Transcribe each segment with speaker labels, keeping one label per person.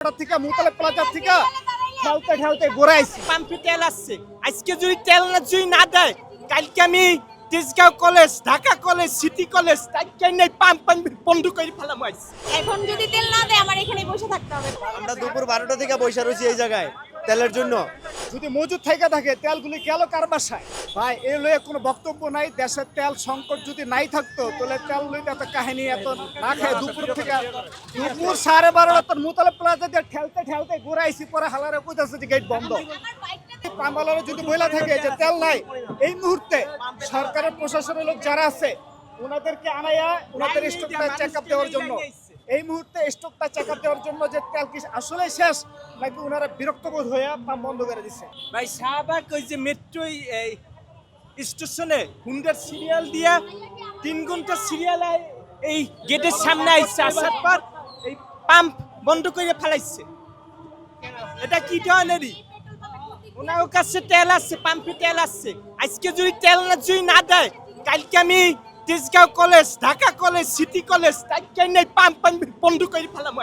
Speaker 1: থেকে মুতালে প্লাজা থেকে ঠেলতে ঠেলতে ঘুরাইছি।
Speaker 2: পাম্পে তেল আসছে, আজকে যদি তেল না দেয়, কালকে আমি Tejgaon college, Dhaka college, city college তাইকে নেই পাম্প বন্ধ করে ফেলাম।
Speaker 3: এখন যদি তেল না দেয় আমার এখানে বসে থাকতে হবে।
Speaker 4: আমরা দুপুর 12টা থেকে বসে রয়েছি এই জায়গায় তেলের জন্য।
Speaker 1: যদি মজুদ থেকে থাকে তেলগুলি গেল কার বাসায়? ভাই এই লয়ে কোনো বক্তব্য নাই। দেশের তেল সংকট যদি নাই থাকতো তাহলে তেল লইতে এত কাহিনী এত না খায় দুপুর 12:30 তোর মুতালে প্লাজা দিয়ে ঠেলতে ঠেলতে ঘুরাইছি। পরে হালারে কইতাছে যে গেট বন্ধ। পাম্বালারে যদি বইলা থাকে যে তেল নাই, এই মুহূর্তে সরকারের প্রশাসনের লোক যারা আছে ওনাদেরকে আনাইয়া ওনাদের স্টকটা চেক আপ দেওয়ার জন্য, এই মুহূর্তে স্টকটা চেক আপ দেওয়ার জন্য যে তেল কি আসলে শেষ নাকি ওনারা বিরক্ত বোধ হয়ে পাম্প বন্ধ করে দিচ্ছে।
Speaker 2: ভাই শাহবাগ ওই যে মেট্রো স্টেশনে হুন্ডার সিরিয়াল দিয়া 3 ঘন্টা সিরিয়াল এই গেটের সামনে আইছে, আসার পর এই পাম্প বন্ধ করে ফেলাইছে। এটা কি ধরনেরই? ওনার কাছে তেল আসছে, পাম্পে তেল আসছে, আজকে যদি তেল না দেয়, কালকে আমি Tejgaon college, Dhaka college, city college তাইকে নেই পাম্প বন্ধ করে ফেলাম।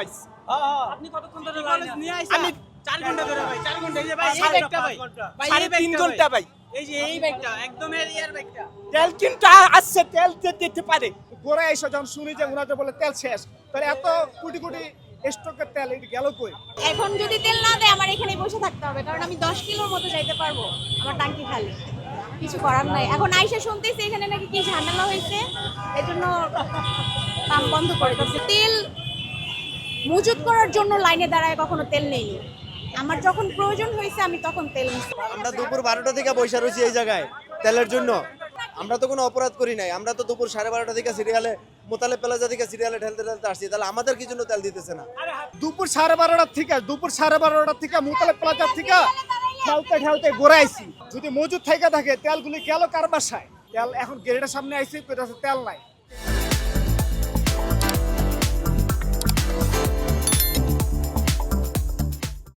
Speaker 5: আপনি কতক্ষণ ধরে কলেজ নিয়ে আইছেন?
Speaker 2: আমি
Speaker 5: 4 ঘন্টা ধরে ভাই, 4 ঘন্টা। এই যে ভাই, এই
Speaker 2: সাড়ে-
Speaker 5: ব্যাগটা ভাই, ভাই, এই
Speaker 2: 3.5
Speaker 5: ব্যাগটা
Speaker 2: ঘন্টা ভাই।
Speaker 5: এই যে এই ব্যাগটা একদম এরিয়ার ব্যাগটা।
Speaker 2: তেল কিন্তু আসছে, তেল দিতে পারে।
Speaker 1: ঘোরা এসে যখন শুনি যে ওনাদের বলে তেল শেষ, তাহলে এত কোটি কোটি স্টকের তেল এটা গেল কই?
Speaker 3: এখন যদি তেল না দেয় আমার এখানে বসে থাকতে হবে, কারণ আমি 10 কিলোর মতো যাইতে পারবো, আমার ট্যাঙ্কি খালি। কিছু করার নাই। এখন আইসা শুনতেছি এখানে নাকি কি ঝামেলা হয়েছে, এজন্য কাম বন্ধ করে দিচ্ছে। তেল মজুত করার জন্য লাইনে দাঁড়ায় কখনো তেল নেই। আমার যখন প্রয়োজন হয়েছে আমি তখন তেল নিচ্ছি।
Speaker 4: আমরা দুপুর 12টা থেকে বসে রয়েছি এই জায়গায় তেলের জন্য। আমরা তো কোনো অপরাধ করি নাই। আমরা তো দুপুর 12:30 থেকে সিরিয়ালে মুতালে প্লাজা থেকে সিরিয়ালে ঠেলতে ঠেলতে আসছি। তাহলে আমাদের কি জন্য তেল দিতেছে না?
Speaker 1: দুপুর 12:30 থেকে মুতালে প্লাজা থেকে ঠেলতে ঠেলতে ঘুরাইছি। যদি মজুদ থেকে থাকে তেলগুলি গেল কার বাসায়? তেল এখন গেটের সামনে আইছি, তেল নাই।